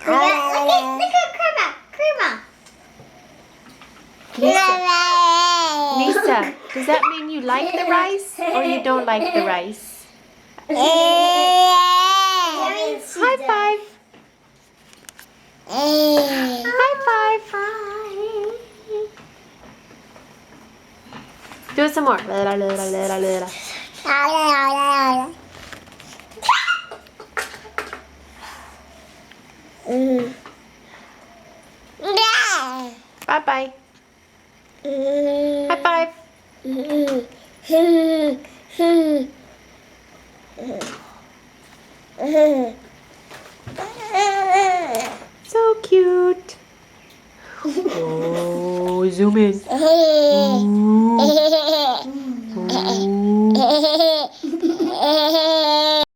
Look at Kurma. Nyssa, does that mean you like the rice or you don't like the rice? High five. High five. Do it some more. Bye bye. High five. So cute. Oh, zoom in. Ooh.